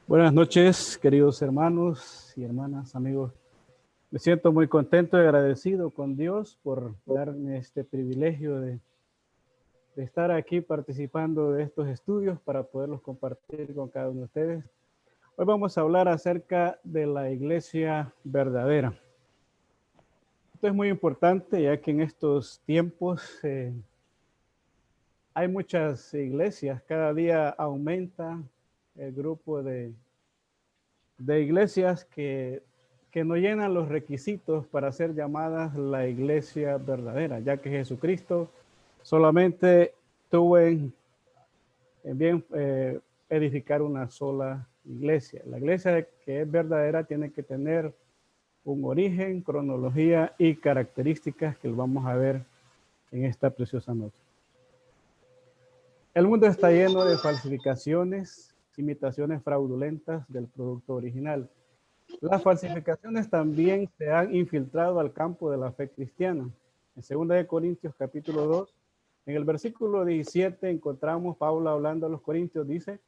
Buenas noches, queridos hermanos y hermanas, amigos. Me siento muy contento y agradecido con Dios por darme este privilegio de estar aquí participando de estos estudios para poderlos compartir con cada uno de ustedes. Hoy vamos a hablar acerca de la iglesia verdadera. Esto es muy importante ya que en estos tiempos hay muchas iglesias, cada día aumenta el grupo de iglesias que no llenan los requisitos para ser llamadas la iglesia verdadera, ya que Jesucristo solamente tuvo en bien edificar una sola iglesia. La iglesia que es verdadera tiene que tener un origen, cronología y características que lo vamos a ver en esta preciosa noche. El mundo está lleno de falsificaciones, imitaciones fraudulentas del producto original. Las falsificaciones también se han infiltrado al campo de la fe cristiana. En 2 Corintios capítulo 2, en el versículo 17 encontramos Pablo hablando a los corintios, dice,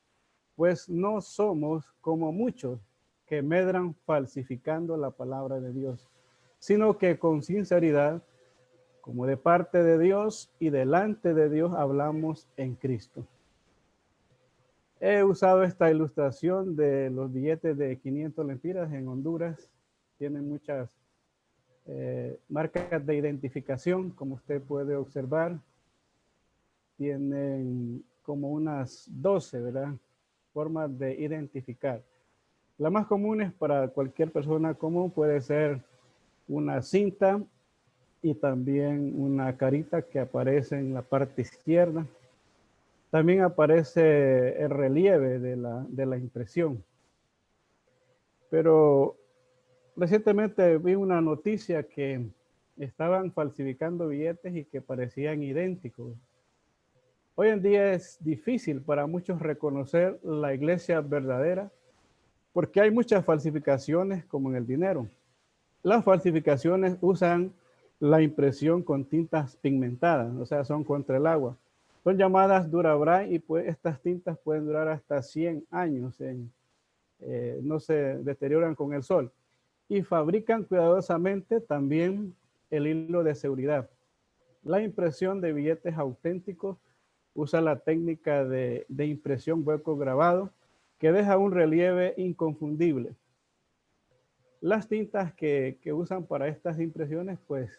pues no somos como muchos que medran falsificando la palabra de Dios, sino que con sinceridad, como de parte de Dios y delante de Dios hablamos en Cristo. He usado esta ilustración de los billetes de 500 lempiras en Honduras. Tienen muchas marcas de identificación, como usted puede observar. Tienen como unas 12, ¿verdad? Formas de identificar. La más común es para cualquier persona común, puede ser una cinta y también una carita que aparece en la parte izquierda. También aparece el relieve de la impresión. Pero recientemente vi una noticia que estaban falsificando billetes y que parecían idénticos. Hoy en día es difícil para muchos reconocer la iglesia verdadera porque hay muchas falsificaciones como en el dinero. Las falsificaciones usan la impresión con tintas pigmentadas, o sea, son contra el agua. Son llamadas Durabray y pues estas tintas pueden durar hasta 100 años, no se deterioran con el sol. Y fabrican cuidadosamente también el hilo de seguridad. La impresión de billetes auténticos usa la técnica de impresión hueco grabado que deja un relieve inconfundible. Las tintas que usan para estas impresiones, pues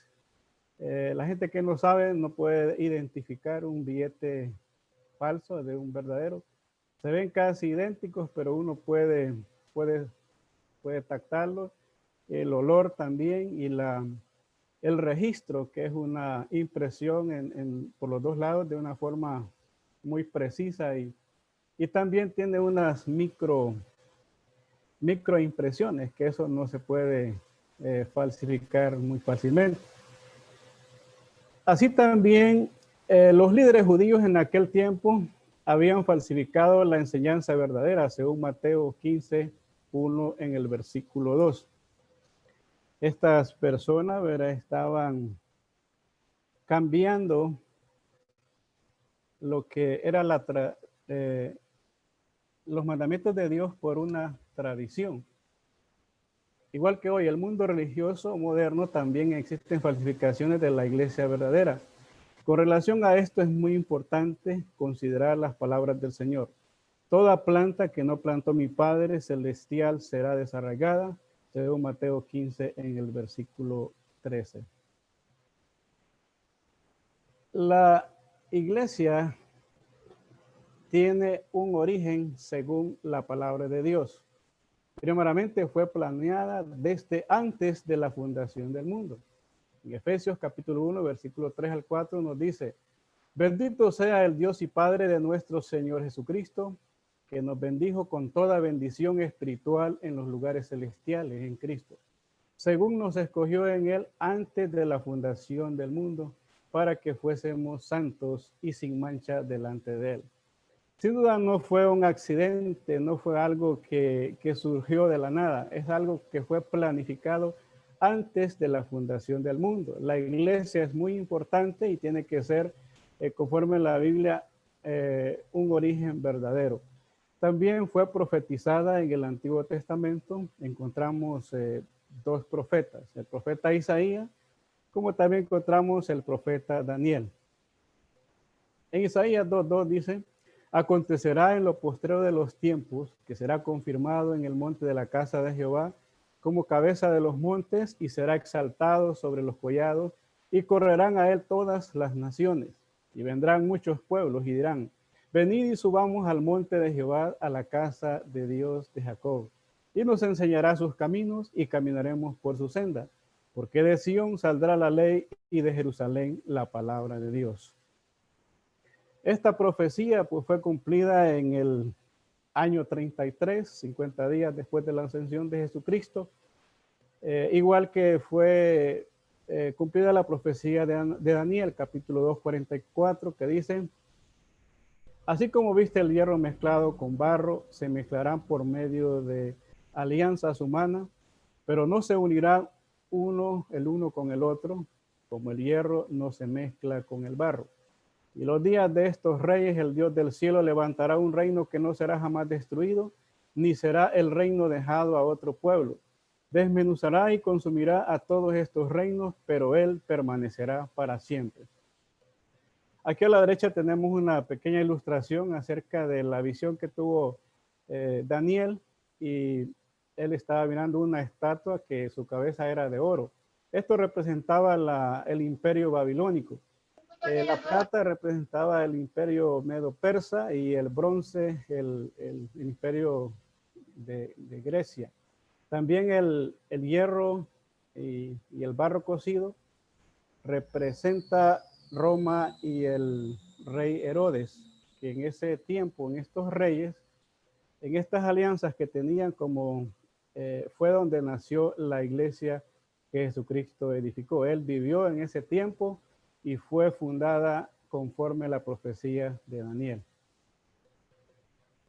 la gente que no sabe no puede identificar un billete falso de un verdadero. Se ven casi idénticos, pero uno puede tactarlo. El olor también y el registro, que es una impresión por los dos lados de una forma muy precisa y también tiene unas microimpresiones, que eso no se puede falsificar muy fácilmente. Así también los líderes judíos en aquel tiempo habían falsificado la enseñanza verdadera, según Mateo 15, 1 en el versículo 2. Estas personas, ¿verdad?, estaban cambiando lo que era los mandamientos de Dios por una tradición. Igual que hoy, el mundo religioso moderno también existen falsificaciones de la iglesia verdadera. Con relación a esto es muy importante considerar las palabras del Señor. Toda planta que no plantó mi Padre Celestial será desarraigada, según Mateo 15 en el versículo 13. La iglesia tiene un origen según la palabra de Dios. Primeramente fue planeada desde antes de la fundación del mundo. En Efesios capítulo 1, versículo 3 al 4 nos dice, bendito sea el Dios y Padre de nuestro Señor Jesucristo, que nos bendijo con toda bendición espiritual en los lugares celestiales en Cristo, según nos escogió en Él antes de la fundación del mundo, para que fuésemos santos y sin mancha delante de Él. Sin duda no fue un accidente, no fue algo que surgió de la nada, es algo que fue planificado antes de la fundación del mundo. La iglesia es muy importante y tiene que ser, conforme a la Biblia, un origen verdadero. También fue profetizada en el Antiguo Testamento. Encontramos dos profetas, el profeta Isaías, como también encontramos el profeta Daniel. En Isaías 2:2 dice: acontecerá en lo postrero de los tiempos que será confirmado en el monte de la casa de Jehová como cabeza de los montes, y será exaltado sobre los collados, y correrán a él todas las naciones, y vendrán muchos pueblos y dirán: venid y subamos al monte de Jehová, a la casa de Dios de Jacob, y nos enseñará sus caminos, y caminaremos por su senda, porque de Sión saldrá la ley, y de Jerusalén la palabra de Dios. Esta profecía pues fue cumplida en el año 33, 50 días después de la ascensión de Jesucristo, igual que fue cumplida la profecía de Daniel, capítulo 2, 44, que dice: así como viste el hierro mezclado con barro, se mezclarán por medio de alianzas humanas, pero no se unirá el uno con el otro, como el hierro no se mezcla con el barro. Y los días de estos reyes, el Dios del cielo levantará un reino que no será jamás destruido, ni será el reino dejado a otro pueblo. Desmenuzará y consumirá a todos estos reinos, pero él permanecerá para siempre. Aquí a la derecha tenemos una pequeña ilustración acerca de la visión que tuvo Daniel, y él estaba mirando una estatua que su cabeza era de oro. Esto representaba el imperio babilónico. La plata representaba el imperio medo-persa, y el bronce el imperio de Grecia. También el hierro y el barro cocido representa Roma y el rey Herodes, que en ese tiempo, en estos reyes, en estas alianzas que tenían, como fue donde nació la iglesia que Jesucristo edificó. Él vivió en ese tiempo y fue fundada conforme a la profecía de Daniel.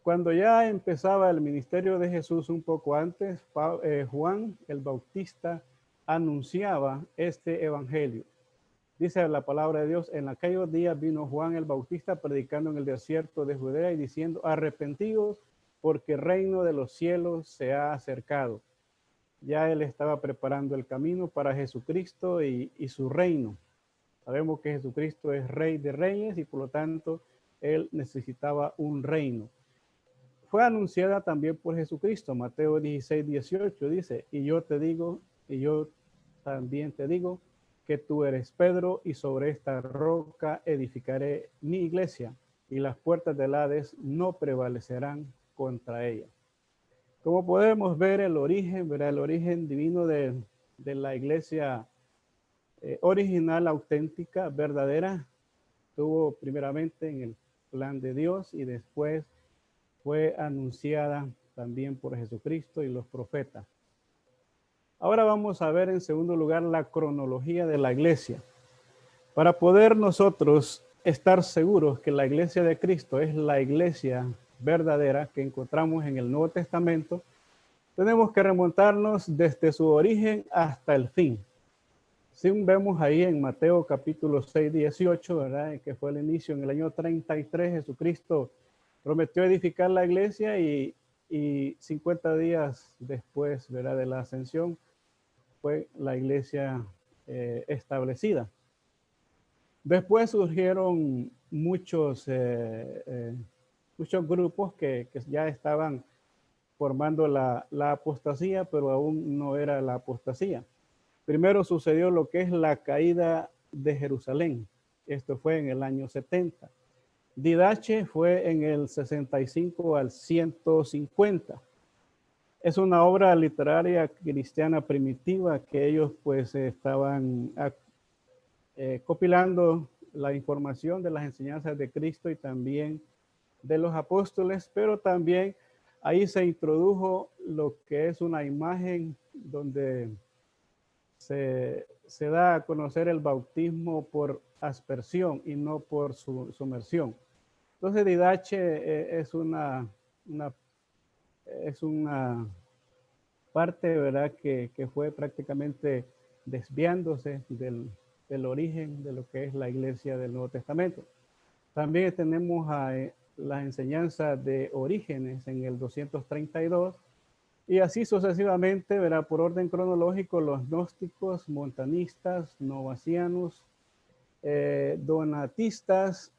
Cuando ya empezaba el ministerio de Jesús un poco antes, Juan el Bautista anunciaba este evangelio. Dice la palabra de Dios: en aquellos días vino Juan el Bautista predicando en el desierto de Judea y diciendo: arrepentidos, porque el reino de los cielos se ha acercado. Ya él estaba preparando el camino para Jesucristo y su reino. Sabemos que Jesucristo es Rey de Reyes, y por lo tanto él necesitaba un reino. Fue anunciada también por Jesucristo. Mateo 16:18 dice: y yo también te digo, que tú eres Pedro, y sobre esta roca edificaré mi iglesia, y las puertas del Hades no prevalecerán contra ella. Como podemos ver, el origen divino de la iglesia original, auténtica, verdadera, estuvo primeramente en el plan de Dios, y después fue anunciada también por Jesucristo y los profetas. Ahora vamos a ver en segundo lugar la cronología de la iglesia. Para poder nosotros estar seguros que la iglesia de Cristo es la iglesia verdadera que encontramos en el Nuevo Testamento, tenemos que remontarnos desde su origen hasta el fin. Según vemos ahí en Mateo capítulo 6:18, ¿verdad?, que fue el inicio en el año 33, Jesucristo prometió edificar la iglesia, y 50 días después, ¿verdad?, de la ascensión, fue la iglesia establecida. Después surgieron muchos grupos que ya estaban formando la apostasía, pero aún no era la apostasía. Primero sucedió lo que es la caída de Jerusalén. Esto fue en el año 70. Didache fue en el 65 al 150. Es una obra literaria cristiana primitiva que ellos pues estaban compilando la información de las enseñanzas de Cristo y también de los apóstoles, pero también ahí se introdujo lo que es una imagen donde se da a conocer el bautismo por aspersión y no por sumersión. Entonces Didache es una parte, ¿verdad?, que fue prácticamente desviándose del origen de lo que es la iglesia del Nuevo Testamento. También tenemos a las enseñanzas de Orígenes en el 232, y así sucesivamente, verá, por orden cronológico, los gnósticos, montanistas, novacianos, donatistas,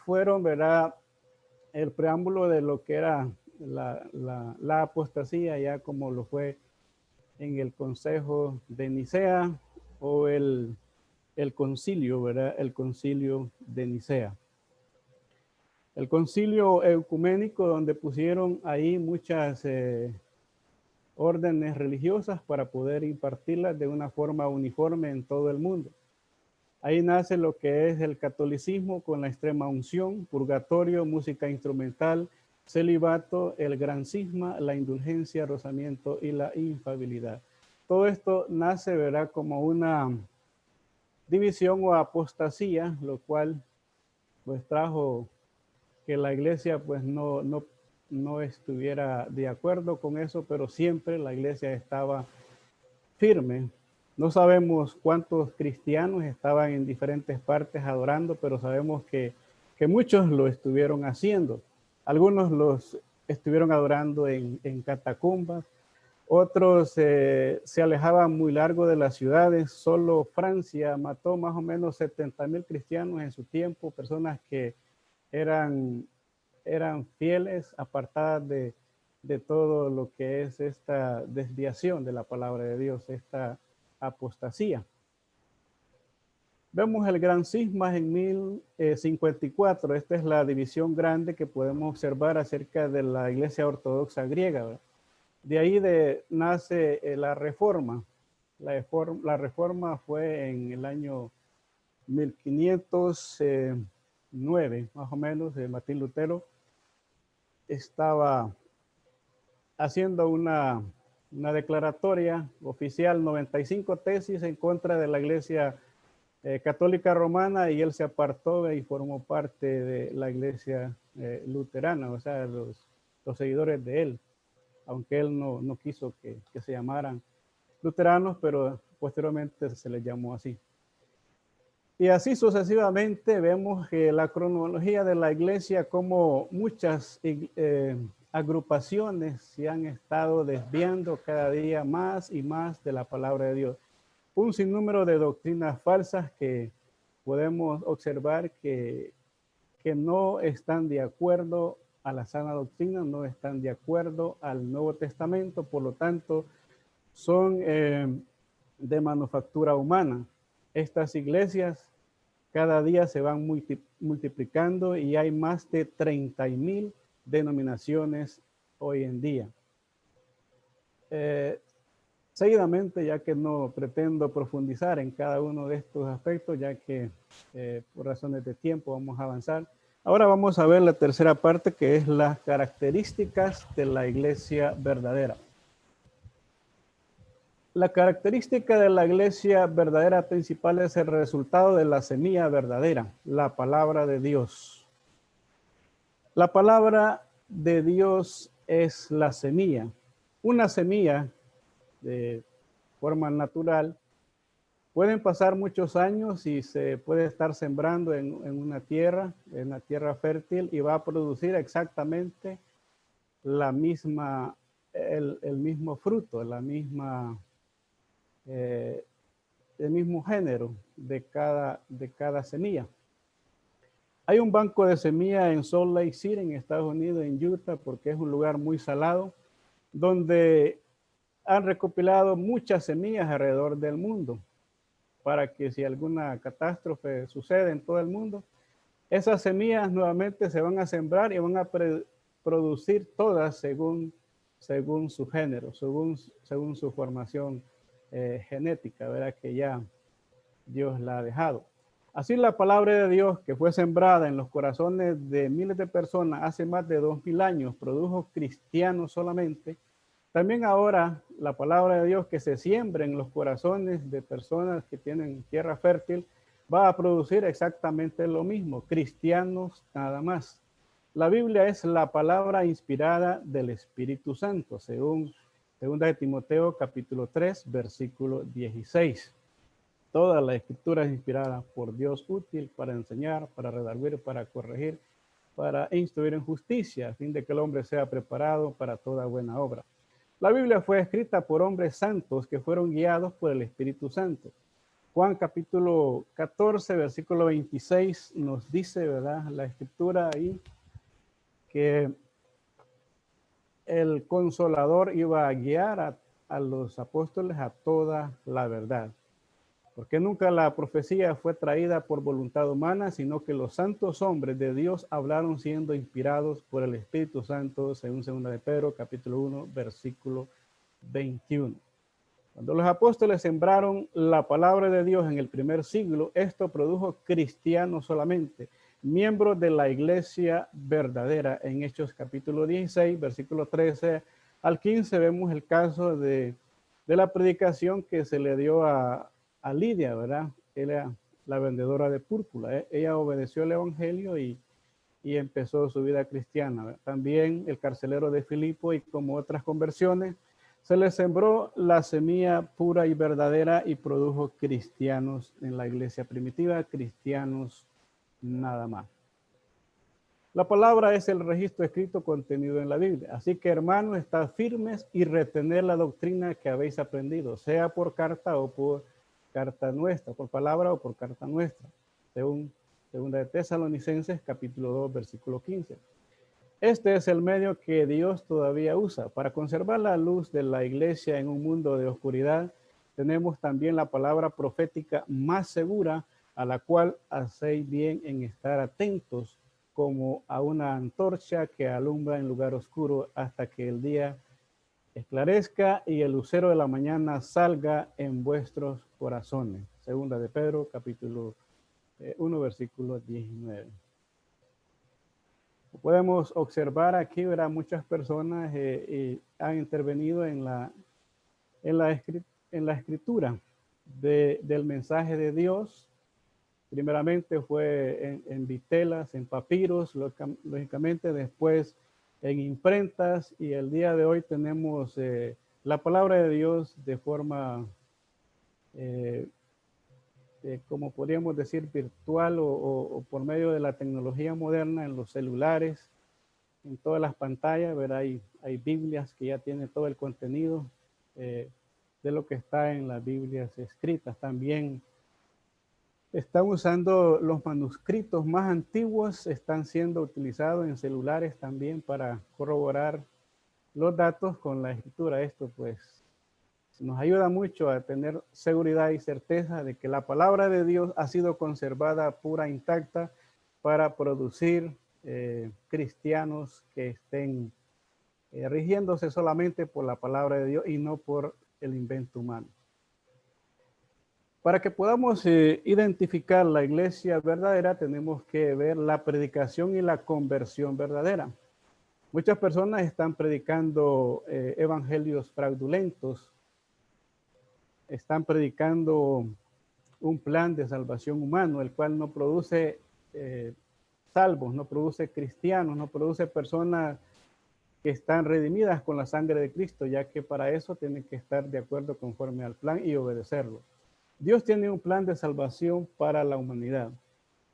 fueron, verá, el preámbulo de lo que era la apostasía, ya como lo fue en el Consejo de Nicea o el concilio, ¿verdad? El concilio de Nicea. El concilio ecuménico, donde pusieron ahí muchas órdenes religiosas para poder impartirlas de una forma uniforme en todo el mundo. Ahí nace lo que es el catolicismo con la extrema unción, purgatorio, música instrumental, celibato, el gran cisma, la indulgencia, rozamiento y la infabilidad. Todo esto nace, ¿verdad?, como una división o apostasía, lo cual pues trajo que la iglesia pues no estuviera de acuerdo con eso, pero siempre la iglesia estaba firme. No sabemos cuántos cristianos estaban en diferentes partes adorando, pero sabemos que muchos lo estuvieron haciendo. Algunos los estuvieron adorando en catacumbas, otros se alejaban muy largo de las ciudades. Solo Francia mató más o menos 70,000 cristianos en su tiempo, personas que eran fieles, apartadas de todo lo que es esta desviación de la palabra de Dios, esta apostasía. Vemos el gran cisma en 1054. Esta es la división grande que podemos observar acerca de la Iglesia Ortodoxa griega, ¿verdad? De ahí nace la Reforma. La Reforma fue en el año 1509, más o menos. Martín Lutero estaba haciendo una declaratoria oficial, 95 tesis en contra de la Iglesia Católica Romana, y él se apartó y formó parte de la Iglesia luterana, o sea, los seguidores de él, aunque él no quiso que se llamaran luteranos, pero posteriormente se les llamó así. Y así sucesivamente vemos que la cronología de la iglesia, como muchas agrupaciones se han estado desviando cada día más y más de la palabra de Dios. Un sinnúmero de doctrinas falsas que podemos observar que no están de acuerdo a la sana doctrina, no están de acuerdo al Nuevo Testamento, por lo tanto, son de manufactura humana. Estas iglesias cada día se van multiplicando y hay más de 30,000 denominaciones hoy en día. Seguidamente, ya que no pretendo profundizar en cada uno de estos aspectos, ya que por razones de tiempo vamos a avanzar. Ahora vamos a ver la tercera parte, que es las características de la iglesia verdadera. La característica de la iglesia verdadera principal es el resultado de la semilla verdadera, la palabra de Dios. La palabra de Dios es la semilla. Una semilla de forma natural pueden pasar muchos años y se puede estar sembrando en una tierra fértil, y va a producir exactamente la misma, el mismo fruto, la misma el mismo género de cada semilla. Hay un banco de semillas en Salt Lake City, en Estados Unidos, en Utah, porque es un lugar muy salado, donde han recopilado muchas semillas alrededor del mundo, para que si alguna catástrofe sucede en todo el mundo, esas semillas nuevamente se van a sembrar y van a producir todas según su género, según su formación genética, ¿verdad? Que ya Dios la ha dejado. Así la palabra de Dios, que fue sembrada en los corazones de miles de personas hace más de 2000 años, produjo cristianos solamente. También ahora la palabra de Dios que se siembra en los corazones de personas que tienen tierra fértil va a producir exactamente lo mismo, cristianos nada más. La Biblia es la palabra inspirada del Espíritu Santo, según 2 de Timoteo capítulo 3, versículo 16. Toda la escritura es inspirada por Dios, útil para enseñar, para redarguir, para corregir, para instruir en justicia, a fin de que el hombre sea preparado para toda buena obra. La Biblia fue escrita por hombres santos que fueron guiados por el Espíritu Santo. Juan capítulo 14, versículo 26 nos dice, ¿verdad? La escritura ahí, que el Consolador iba a guiar a los apóstoles a toda la verdad. Porque nunca la profecía fue traída por voluntad humana, sino que los santos hombres de Dios hablaron siendo inspirados por el Espíritu Santo, según 2 de Pedro, capítulo 1, versículo 21. Cuando los apóstoles sembraron la palabra de Dios en el primer siglo, esto produjo cristianos solamente, miembros de la iglesia verdadera. En Hechos capítulo 16, versículo 13 al 15, vemos el caso de la predicación que se le dio a Lidia, ¿verdad? Era la vendedora de púrpura. Ella obedeció el evangelio y empezó su vida cristiana, ¿verdad? También el carcelero de Filipo, y como otras conversiones, se le sembró la semilla pura y verdadera y produjo cristianos en la iglesia primitiva, cristianos nada más. La palabra es el registro escrito contenido en la Biblia. Así que, hermanos, estad firmes y retener la doctrina que habéis aprendido, sea por carta o por carta nuestra, por palabra o por carta nuestra, según 2 de Tesalonicenses, capítulo 2, versículo 15. Este es el medio que Dios todavía usa para conservar la luz de la iglesia en un mundo de oscuridad. Tenemos también la palabra profética más segura, a la cual hacéis bien en estar atentos, como a una antorcha que alumbra en lugar oscuro hasta que el día esclarezca y el lucero de la mañana salga en vuestros corazones. Segunda de Pedro, capítulo 1, versículo 19. Podemos observar aquí, ¿verdad? Muchas personas han intervenido en la escritura del mensaje de Dios. Primeramente fue en vitelas, en papiros, lógicamente, después en imprentas, y el día de hoy tenemos la palabra de Dios de forma, como podríamos decir, virtual o por medio de la tecnología moderna en los celulares, en todas las pantallas, ¿verdad? Hay Biblias que ya tienen todo el contenido de lo que está en las Biblias escritas. También están usando los manuscritos más antiguos, están siendo utilizados en celulares también para corroborar los datos con la escritura. Esto pues nos ayuda mucho a tener seguridad y certeza de que la palabra de Dios ha sido conservada pura, intacta, para producir cristianos que estén rigiéndose solamente por la palabra de Dios y no por el invento humano. Para que podamos identificar la iglesia verdadera, tenemos que ver la predicación y la conversión verdadera. Muchas personas están predicando evangelios fraudulentos, están predicando un plan de salvación humano, el cual no produce salvos, no produce cristianos, no produce personas que están redimidas con la sangre de Cristo, ya que para eso tienen que estar de acuerdo conforme al plan y obedecerlo. Dios tiene un plan de salvación para la humanidad.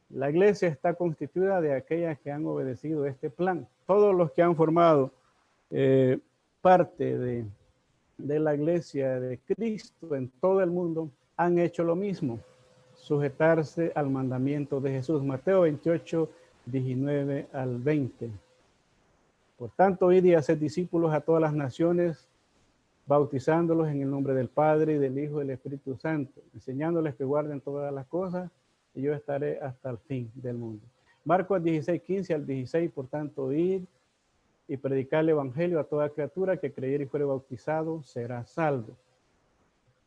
La iglesia está constituida de aquellas que han obedecido este plan. Todos los que han formado parte de la iglesia de Cristo en todo el mundo han hecho lo mismo, sujetarse al mandamiento de Jesús. Mateo 28, 19 al 20. Por tanto, id y haced discípulos a todas las naciones, bautizándolos en el nombre del Padre y del Hijo y del Espíritu Santo, enseñándoles que guarden todas las cosas, y yo estaré hasta el fin del mundo. Marcos 16, 15 al 16, por tanto, id y predicar el evangelio a toda criatura, que creyere y fuere bautizado será salvo.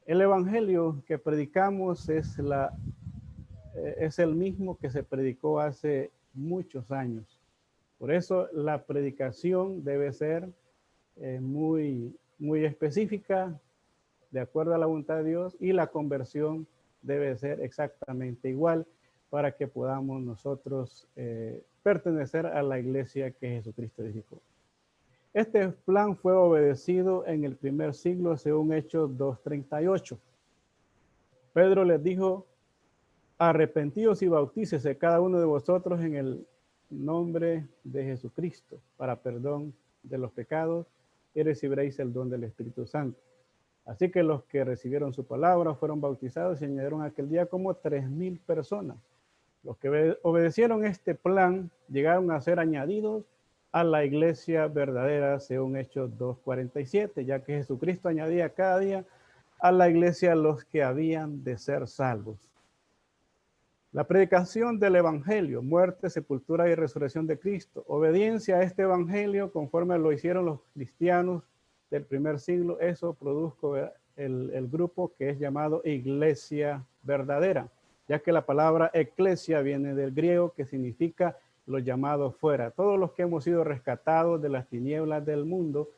El evangelio que predicamos es el mismo que se predicó hace muchos años. Por eso la predicación debe ser muy específica, de acuerdo a la voluntad de Dios, y la conversión debe ser exactamente igual para que podamos nosotros pertenecer a la iglesia que Jesucristo edificó. Este plan fue obedecido en el primer siglo según Hechos 2:38. Pedro les dijo: arrepentidos y bautícese cada uno de vosotros en el nombre de Jesucristo para perdón de los pecados y recibiréis el don del Espíritu Santo. Así que los que recibieron su palabra fueron bautizados y añadieron aquel día como 3,000 personas. Los que obedecieron este plan llegaron a ser añadidos a la iglesia verdadera según Hechos 2:47, ya que Jesucristo añadía cada día a la iglesia los que habían de ser salvos. La predicación del evangelio, muerte, sepultura y resurrección de Cristo, obediencia a este evangelio conforme lo hicieron los cristianos del primer siglo, eso produjo el grupo que es llamado iglesia verdadera, ya que la palabra eclesia viene del griego que significa los llamados fuera. Todos los que hemos sido rescatados de las tinieblas del mundo,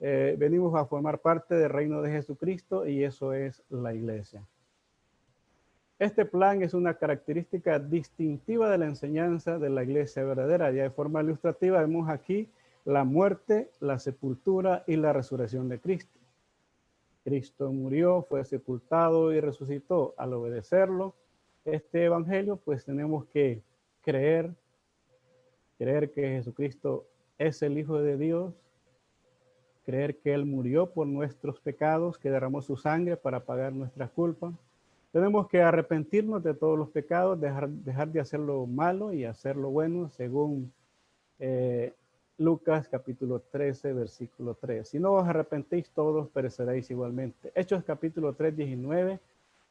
venimos a formar parte del reino de Jesucristo y eso es la iglesia. Este plan es una característica distintiva de la enseñanza de la iglesia verdadera. Ya de forma ilustrativa vemos aquí la muerte, la sepultura y la resurrección de Cristo. Cristo murió, fue sepultado y resucitó. Al obedecerlo, este evangelio, pues tenemos que creer que Jesucristo es el Hijo de Dios, creer que Él murió por nuestros pecados, que derramó su sangre para pagar nuestras culpas. Tenemos que arrepentirnos de todos los pecados, dejar de hacer lo malo y hacer lo bueno, según Lucas capítulo 13, versículo 3. Si no os arrepentís, todos pereceréis igualmente. Hechos capítulo 3, 19,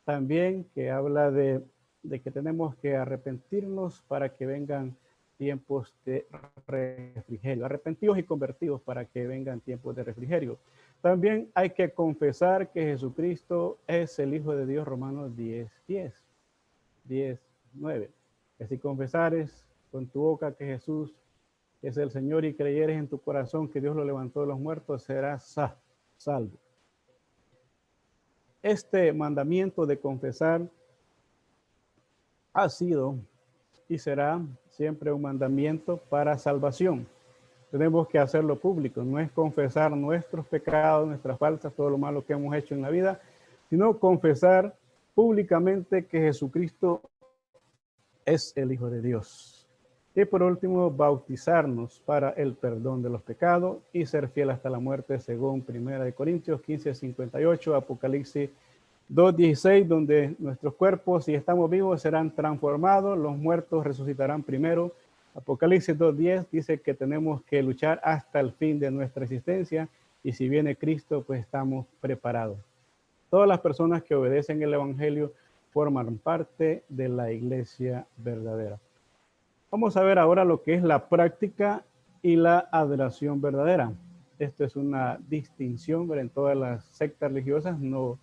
también que habla de que tenemos que arrepentirnos para que vengan tiempos de refrigerio. Arrepentidos y convertidos para que vengan tiempos de refrigerio. También hay que confesar que Jesucristo es el Hijo de Dios, Romanos 10:9. Que si confesares con tu boca que Jesús es el Señor y creyeres en tu corazón que Dios lo levantó de los muertos, serás salvo. Este mandamiento de confesar ha sido y será siempre un mandamiento para salvación. Tenemos que hacerlo público, no es confesar nuestros pecados, nuestras faltas, todo lo malo que hemos hecho en la vida, sino confesar públicamente que Jesucristo es el Hijo de Dios. Y por último, bautizarnos para el perdón de los pecados y ser fiel hasta la muerte, según 1 Corintios 15:58, Apocalipsis 2:16, donde nuestros cuerpos, si estamos vivos, serán transformados, los muertos resucitarán primero. Apocalipsis 2:10 dice que tenemos que luchar hasta el fin de nuestra existencia y si viene Cristo, pues estamos preparados. Todas las personas que obedecen el evangelio forman parte de la iglesia verdadera. Vamos a ver ahora lo que es la práctica y la adoración verdadera. Esto es una distinción, pero en todas las sectas religiosas no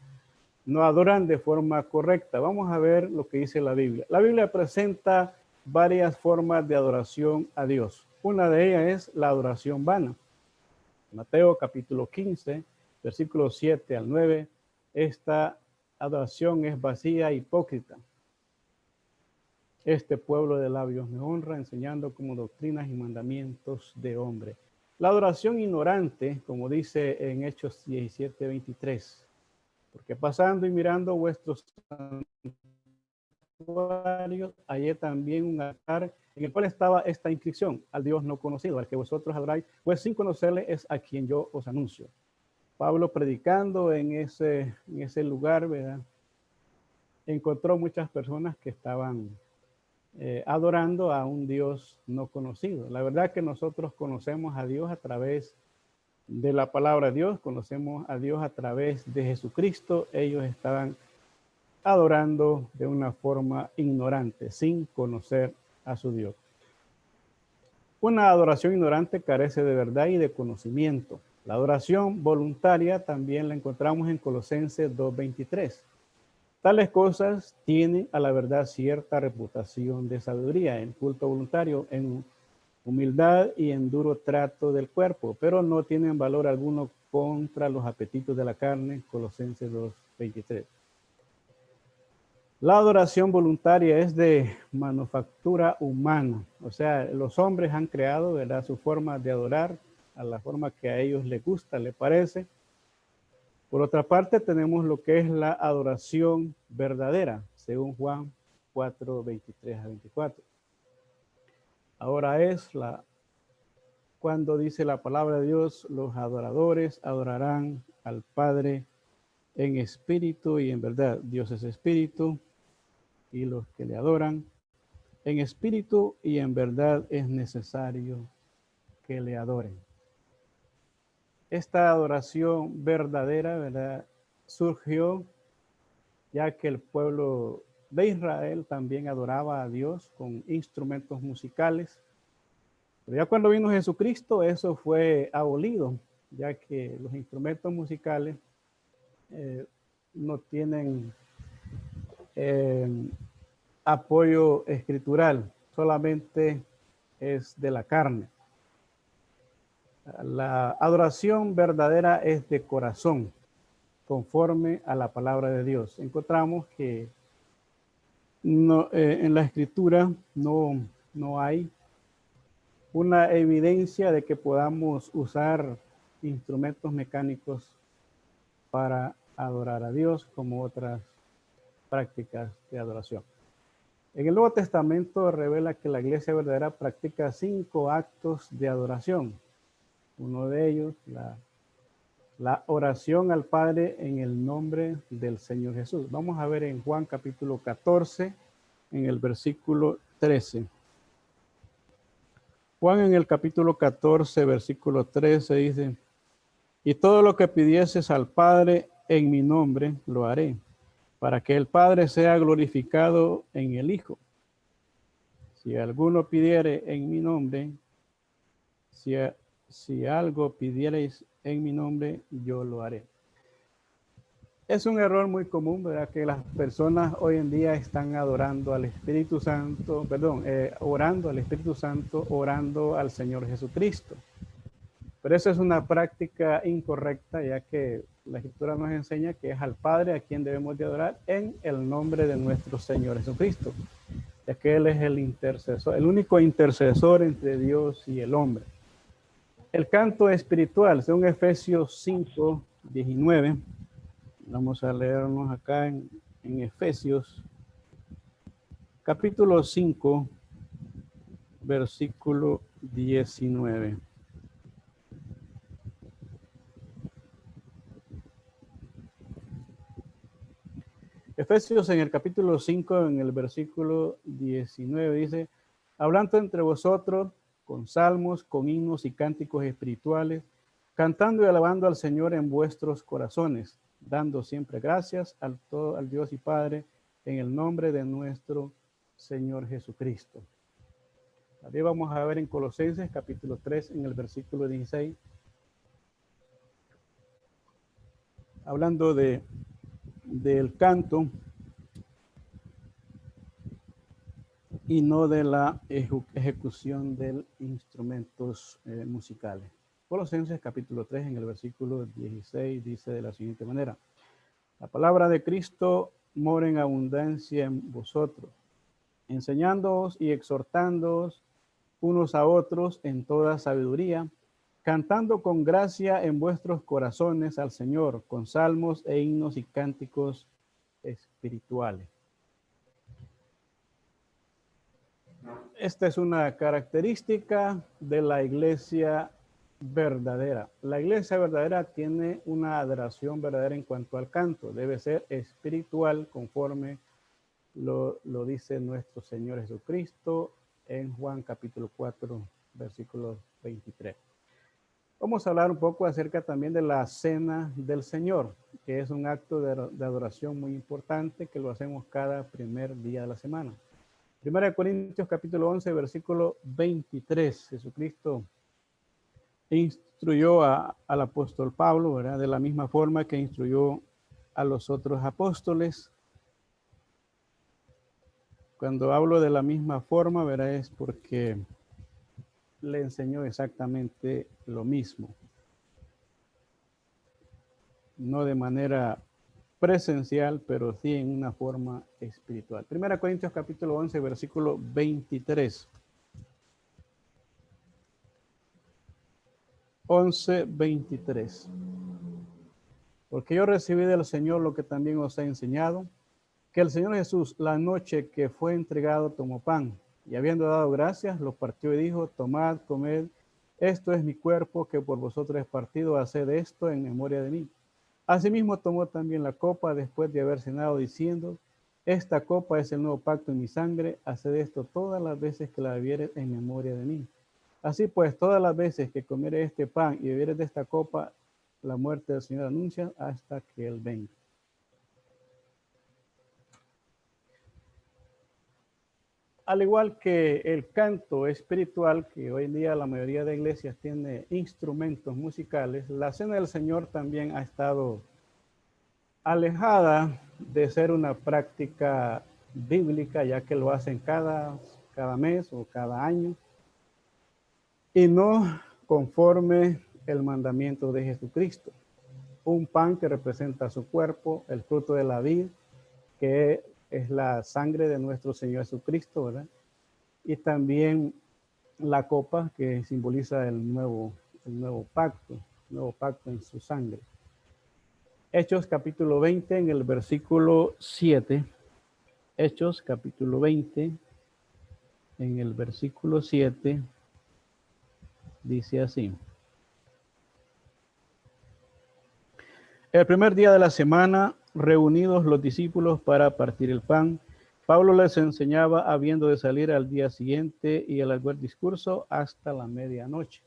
adoran de forma correcta. Vamos a ver lo que dice la Biblia. La Biblia presenta varias formas de adoración a Dios. Una de ellas es la adoración vana. Mateo capítulo 15, versículos 7 al 9. Esta adoración es vacía e hipócrita. Este pueblo de labios me honra, enseñando como doctrinas y mandamientos de hombre. La adoración ignorante, como dice en Hechos 17:23. Porque pasando y mirando vuestros santuarios, hallé también un altar en el cual estaba esta inscripción: al Dios no conocido, al que vosotros adoráis, pues sin conocerle es a quien yo os anuncio. Pablo, predicando en ese lugar, ¿verdad?, encontró muchas personas que estaban adorando a un Dios no conocido. La verdad que nosotros conocemos a Dios a través de la palabra de Dios, conocemos a Dios a través de Jesucristo. Ellos estaban adorando de una forma ignorante, sin conocer a su Dios. Una adoración ignorante carece de verdad y de conocimiento. La adoración voluntaria también la encontramos en Colosenses 2:23. Tales cosas tienen a la verdad cierta reputación de sabiduría, en culto voluntario, en humildad y en duro trato del cuerpo, pero no tienen valor alguno contra los apetitos de la carne. Colosenses 2:23. La adoración voluntaria es de manufactura humana, o sea, los hombres han creado, ¿verdad?, su forma de adorar a la forma que a ellos les gusta, les parece. Por otra parte, tenemos lo que es la adoración verdadera, según Juan 4:23 a 24. Ahora es cuando dice la palabra de Dios, los adoradores adorarán al Padre en espíritu y en verdad. Dios es espíritu y los que le adoran en espíritu y en verdad es necesario que le adoren. Esta adoración verdadera, ¿verdad?, surgió ya que el pueblo de Israel también adoraba a Dios con instrumentos musicales. Pero ya cuando vino Jesucristo, eso fue abolido, ya que los instrumentos musicales no tienen apoyo escritural, solamente es de la carne. La adoración verdadera es de corazón, conforme a la palabra de Dios. Encontramos que en la escritura no hay una evidencia de que podamos usar instrumentos mecánicos para adorar a Dios como otras prácticas de adoración. En el Nuevo Testamento revela que la iglesia verdadera practica 5 actos de adoración. Uno de ellos, la oración al Padre en el nombre del Señor Jesús. Vamos a ver en Juan capítulo 14, en el versículo 13. Juan en el capítulo 14, versículo 13 dice, y todo lo que pidieses al Padre en mi nombre, lo haré, para que el Padre sea glorificado en el Hijo. Si alguno pidiere en mi nombre, si algo pidierais en mi nombre, yo lo haré. Es un error muy común, ¿verdad?, que las personas hoy en día están adorando al Espíritu Santo, orando al Espíritu Santo, orando al Señor Jesucristo. Pero eso es una práctica incorrecta, ya que la Escritura nos enseña que es al Padre a quien debemos de adorar en el nombre de nuestro Señor Jesucristo, ya que Él es el intercesor, el único intercesor entre Dios y el hombre. El canto espiritual, según Efesios 5, 19, vamos a leernos acá en Efesios, capítulo 5, versículo 19. Efesios en el capítulo 5, en el versículo 19, dice, hablando entre vosotros con salmos, con himnos y cánticos espirituales, cantando y alabando al Señor en vuestros corazones, dando siempre gracias al Dios y Padre en el nombre de nuestro Señor Jesucristo. También vamos a ver en Colosenses capítulo 3, en el versículo 16, hablando del canto y no de la ejecución de instrumentos musicales. Colosenses capítulo 3, en el versículo 16, dice de la siguiente manera, la palabra de Cristo mora en abundancia en vosotros, enseñándoos y exhortándoos unos a otros en toda sabiduría, cantando con gracia en vuestros corazones al Señor, con salmos e himnos y cánticos espirituales. Esta es una característica de la iglesia verdadera. La iglesia verdadera tiene una adoración verdadera en cuanto al canto. Debe ser espiritual conforme lo dice nuestro Señor Jesucristo en Juan capítulo 4, versículo 23. Vamos a hablar un poco acerca también de la cena del Señor, que es un acto de adoración muy importante que lo hacemos cada primer día de la semana. Primera de Corintios capítulo 11, versículo 23. Jesucristo instruyó al apóstol Pablo, ¿verdad?, de la misma forma que instruyó a los otros apóstoles. Cuando hablo de la misma forma, ¿verdad?, es porque le enseñó exactamente lo mismo. No de manera presencial, pero sí en una forma espiritual. Primera Corintios capítulo 11, versículo 23. 11:23. Porque yo recibí del Señor lo que también os he enseñado, que el Señor Jesús, la noche que fue entregado, tomó pan, Y habiendo dado gracias, lo partió y dijo, tomad, comed, esto es mi cuerpo que por vosotros es partido, haced esto en memoria de mí. Asimismo tomó también la copa después de haber cenado, diciendo, esta copa es el nuevo pacto en mi sangre, haced esto todas las veces que la bebiereis en memoria de mí. Así pues, todas las veces que comiereis este pan y bebiereis de esta copa, la muerte del Señor anuncia hasta que Él venga. Al igual que el canto espiritual, que hoy en día la mayoría de iglesias tiene instrumentos musicales, la Cena del Señor también ha estado alejada de ser una práctica bíblica, ya que lo hacen cada mes o cada año, y no conforme el mandamiento de Jesucristo. Un pan que representa su cuerpo, el fruto de la vid, que es la sangre de nuestro Señor Jesucristo, ¿verdad? Y también la copa que simboliza el nuevo pacto en su sangre. Hechos capítulo 20 en el versículo 7. Hechos capítulo 20 en el versículo 7 dice así. El primer día de la semana, reunidos los discípulos para partir el pan, Pablo les enseñaba habiendo de salir al día siguiente y alargó el discurso hasta la medianoche.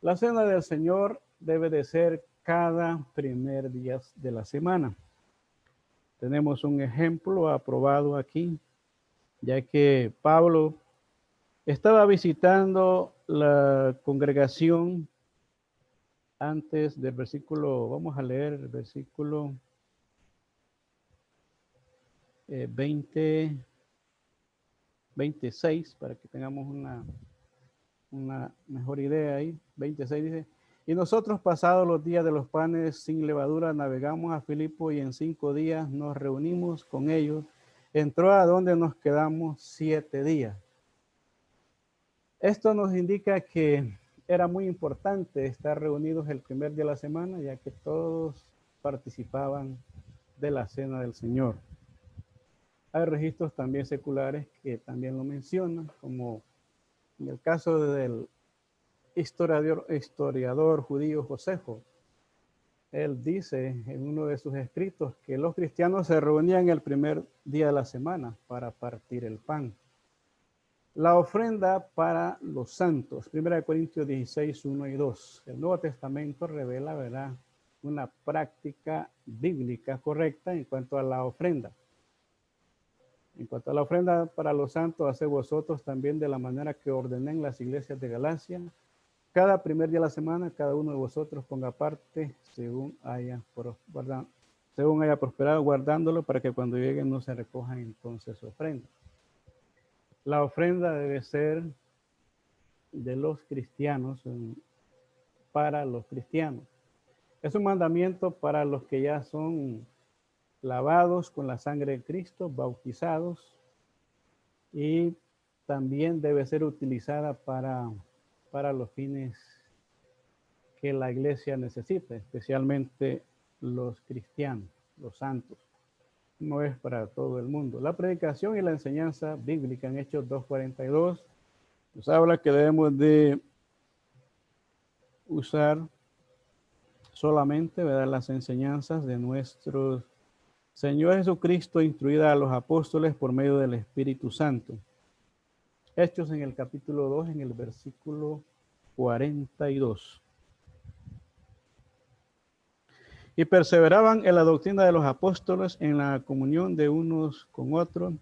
La cena del Señor debe de ser cada primer día de la semana. Tenemos un ejemplo aprobado aquí, ya que Pablo estaba visitando la congregación antes del versículo, vamos a leer el versículo 26 para que tengamos una mejor idea ahí. 26 dice, y nosotros pasados los días de los panes sin levadura navegamos a Filipo y en 5 días nos reunimos con ellos. Entró a donde nos quedamos 7 días. Esto nos indica que era muy importante estar reunidos el primer día de la semana, ya que todos participaban de la cena del Señor. Hay registros también seculares que también lo mencionan, como en el caso del historiador judío Josefo. Él dice en uno de sus escritos que los cristianos se reunían el primer día de la semana para partir el pan. La ofrenda para los santos, 1 Corintios 16, 1 y 2. El Nuevo Testamento revela, ¿verdad?, una práctica bíblica correcta en cuanto a la ofrenda. En cuanto a la ofrenda para los santos, haced vosotros también de la manera que ordené en las iglesias de Galacia. Cada primer día de la semana, cada uno de vosotros ponga parte según haya prosperado, guardándolo para que cuando lleguen no se recojan entonces ofrendas. La ofrenda debe ser de los cristianos, para los cristianos. Es un mandamiento para los que ya son lavados con la sangre de Cristo, bautizados, y también debe ser utilizada para los fines que la iglesia necesita, especialmente los cristianos, los santos. No es para todo el mundo. La predicación y la enseñanza bíblica en Hechos 2:42 nos habla que debemos de usar solamente, ¿verdad?, las enseñanzas de nuestro Señor Jesucristo, instruida a los apóstoles por medio del Espíritu Santo. Hechos en el capítulo 2, en el versículo 42. Y perseveraban en la doctrina de los apóstoles, en la comunión de unos con otros,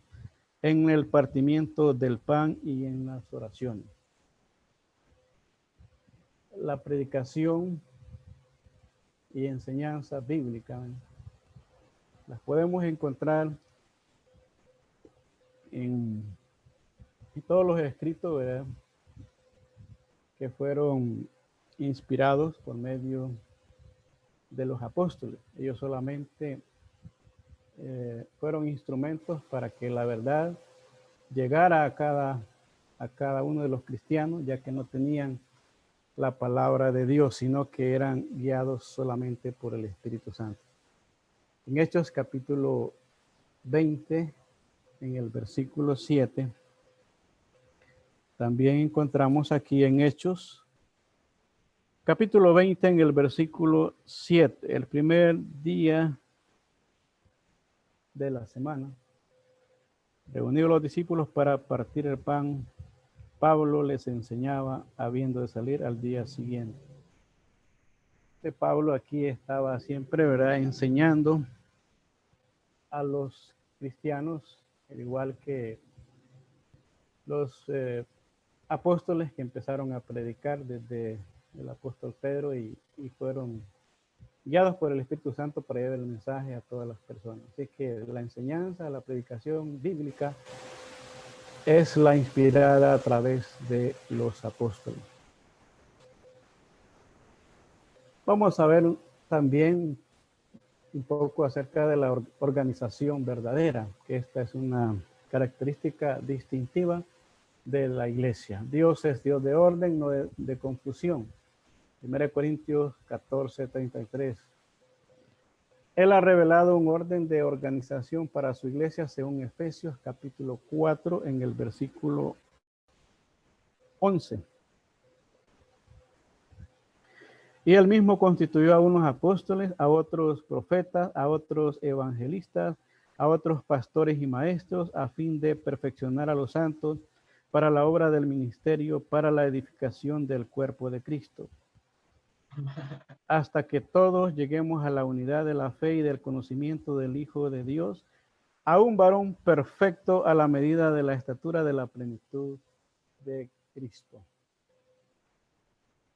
en el partimiento del pan y en las oraciones. La predicación y enseñanza bíblica las podemos encontrar en todos los escritos, ¿verdad?, que fueron inspirados por medio de los apóstoles. Ellos solamente fueron instrumentos para que la verdad llegara a cada uno de los cristianos, ya que no tenían la palabra de Dios, sino que eran guiados solamente por el Espíritu Santo. En Hechos capítulo 20, en el versículo 7, También encontramos aquí en Hechos, capítulo 20, en el versículo 7, el primer día de la semana. Reunidos los discípulos para partir el pan, Pablo les enseñaba habiendo de salir al día siguiente. Pablo aquí estaba siempre, ¿verdad?, enseñando a los cristianos, al igual que los apóstoles que empezaron a predicar desde el apóstol Pedro y fueron guiados por el Espíritu Santo para llevar el mensaje a todas las personas. Así que la enseñanza, la predicación bíblica es la inspirada a través de los apóstoles. Vamos a ver también un poco acerca de la organización verdadera, que esta es una característica distintiva de la iglesia. Dios es Dios de orden, no de confusión. 1 Corintios 14:33. Él ha revelado un orden de organización para su iglesia según Efesios capítulo 4 en el versículo 11. Y él mismo constituyó a unos apóstoles, a otros profetas, a otros evangelistas, a otros pastores y maestros, a fin de perfeccionar a los santos para la obra del ministerio, para la edificación del cuerpo de Cristo, hasta que todos lleguemos a la unidad de la fe y del conocimiento del Hijo de Dios, a un varón perfecto a la medida de la estatura de la plenitud de Cristo.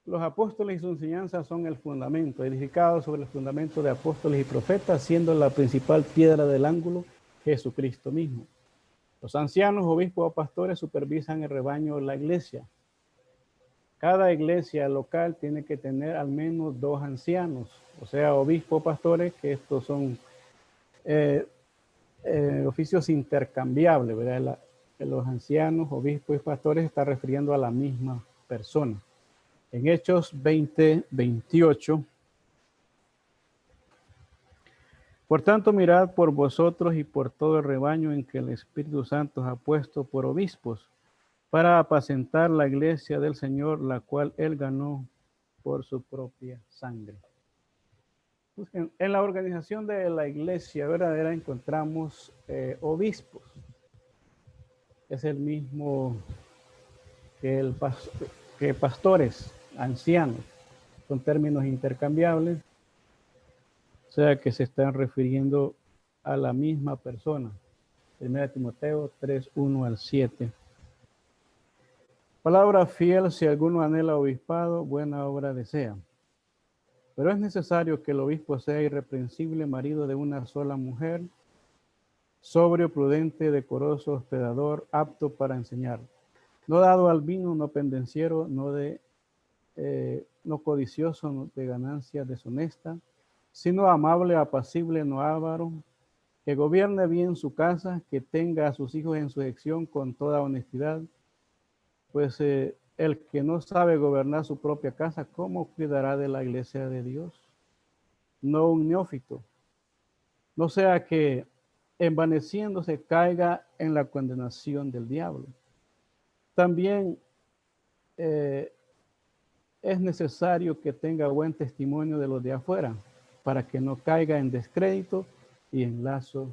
Los apóstoles y su enseñanza son el fundamento, edificados sobre el fundamento de apóstoles y profetas, siendo la principal piedra del ángulo Jesucristo mismo. Los ancianos, obispos o pastores supervisan el rebaño de la iglesia. Cada iglesia local tiene que tener al menos 2 ancianos, o sea, obispos o pastores, que estos son oficios intercambiables, ¿verdad? Los ancianos, obispos y pastores está refiriendo a la misma persona. En Hechos 20:28, por tanto, mirad por vosotros y por todo el rebaño en que el Espíritu Santo ha puesto por obispos, para apacentar la iglesia del Señor, la cual él ganó por su propia sangre. En la organización de la iglesia verdadera encontramos obispos. Es el mismo que pastores, ancianos. Son términos intercambiables, o sea que se están refiriendo a la misma persona. 1 Timoteo 3:1-7. Palabra fiel: si alguno anhela obispado, buena obra desea. Pero es necesario que el obispo sea irreprensible, marido de una sola mujer, sobrio, prudente, decoroso, hospedador, apto para enseñar, no dado al vino, no pendenciero, no codicioso de ganancia deshonesta, sino amable, apacible, no avaro, que gobierne bien su casa, que tenga a sus hijos en sujeción con toda honestidad, pues el que no sabe gobernar su propia casa, ¿cómo cuidará de la iglesia de Dios? No un neófito, no sea que envaneciéndose caiga en la condenación del diablo. También es necesario que tenga buen testimonio de los de afuera, para que no caiga en descrédito y en lazo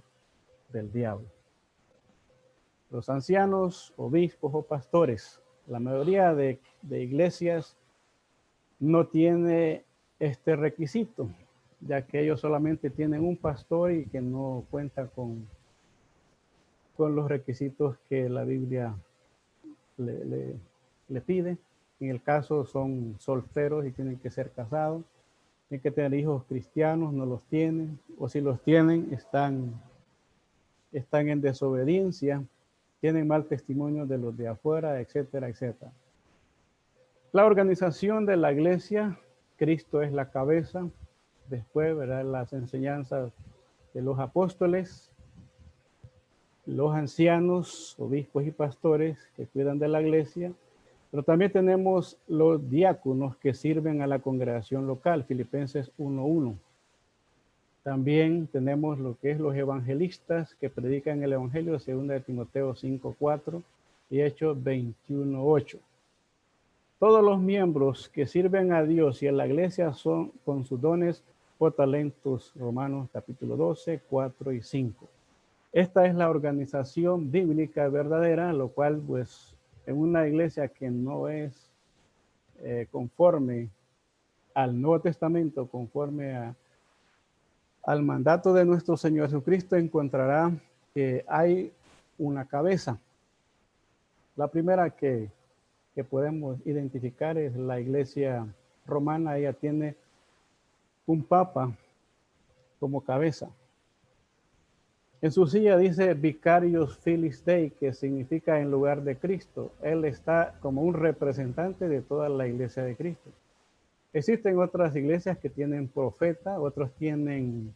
del diablo. Los ancianos, obispos o pastores, la mayoría de iglesias no tiene este requisito, ya que ellos solamente tienen un pastor y que no cuenta con los requisitos que la Biblia le pide. En el caso son solteros y tienen que ser casados, tienen que tener hijos cristianos, no los tienen, o si los tienen están en desobediencia, tienen mal testimonio de los de afuera, etcétera, etcétera. La organización de la iglesia: Cristo es la cabeza. Después, ¿verdad?, las enseñanzas de los apóstoles, los ancianos, obispos y pastores que cuidan de la iglesia, pero también tenemos los diáconos que sirven a la congregación local, Filipenses 1:1. También tenemos lo que es los evangelistas que predican el evangelio, 2 Timoteo 5:4. y Hechos 21:8. Todos los miembros que sirven a Dios y a la iglesia son con sus dones o talentos. Romanos capítulo 12, 4 y 5. Esta es la organización bíblica verdadera, lo cual pues en una iglesia que no es conforme al Nuevo Testamento, conforme al mandato de nuestro Señor Jesucristo, encontrará que hay una cabeza. La primera que podemos identificar es la iglesia romana. Ella tiene un papa como cabeza. En su silla dice Vicarius Filii Dei, que significa en lugar de Cristo. Él está como un representante de toda la iglesia de Cristo. Existen otras iglesias que tienen profeta, otros tienen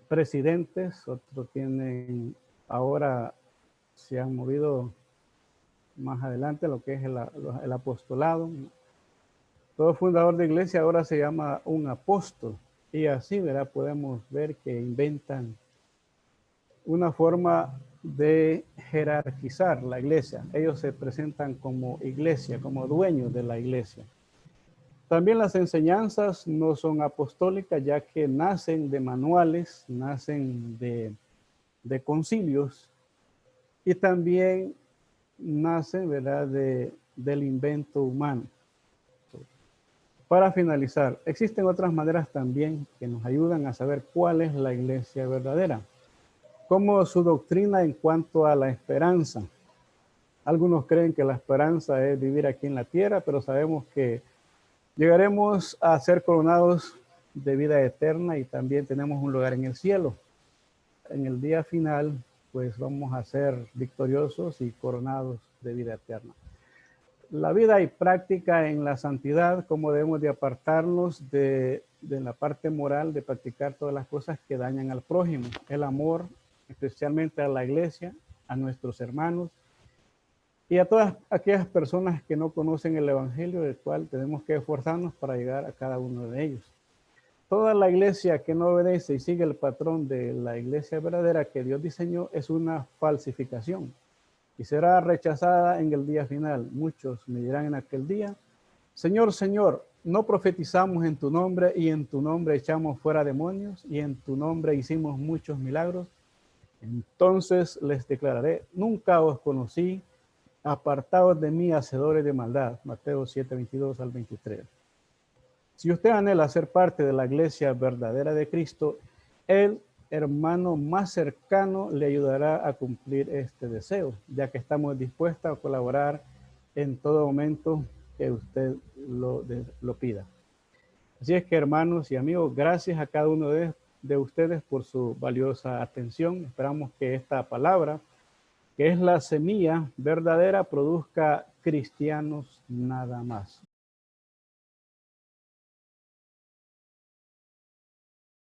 presidentes, otros tienen, ahora se han movido más adelante lo que es el apostolado. Todo fundador de iglesia ahora se llama un apóstol. Y así, ¿verdad? Podemos ver que inventan una forma de jerarquizar la iglesia. Ellos se presentan como iglesia, como dueños de la iglesia. También las enseñanzas no son apostólicas, ya que nacen de manuales, nacen de concilios y también nacen, ¿verdad?, del invento humano. Para finalizar, existen otras maneras también que nos ayudan a saber cuál es la iglesia verdadera, como su doctrina en cuanto a la esperanza. Algunos creen que la esperanza es vivir aquí en la tierra, pero sabemos que llegaremos a ser coronados de vida eterna y también tenemos un lugar en el cielo. En el día final, pues vamos a ser victoriosos y coronados de vida eterna. La vida y práctica en la santidad, cómo debemos de apartarnos de la parte moral, de practicar todas las cosas que dañan al prójimo. El amor, especialmente a la iglesia, a nuestros hermanos y a todas aquellas personas que no conocen el evangelio, del cual tenemos que esforzarnos para llegar a cada uno de ellos. Toda la iglesia que no obedece y sigue el patrón de la iglesia verdadera que Dios diseñó es una falsificación y será rechazada en el día final. Muchos me dirán en aquel día: Señor, Señor, no profetizamos en tu nombre y en tu nombre echamos fuera demonios y en tu nombre hicimos muchos milagros. Entonces les declararé: nunca os conocí, apartados de mí, hacedores de maldad. Mateo 7, 22 al 23. Si usted anhela ser parte de la iglesia verdadera de Cristo, el hermano más cercano le ayudará a cumplir este deseo, ya que estamos dispuestos a colaborar en todo momento que usted lo pida. Así es que, hermanos y amigos, gracias a cada uno de ustedes por su valiosa atención. Esperamos que esta palabra, que es la semilla verdadera, produzca cristianos nada más.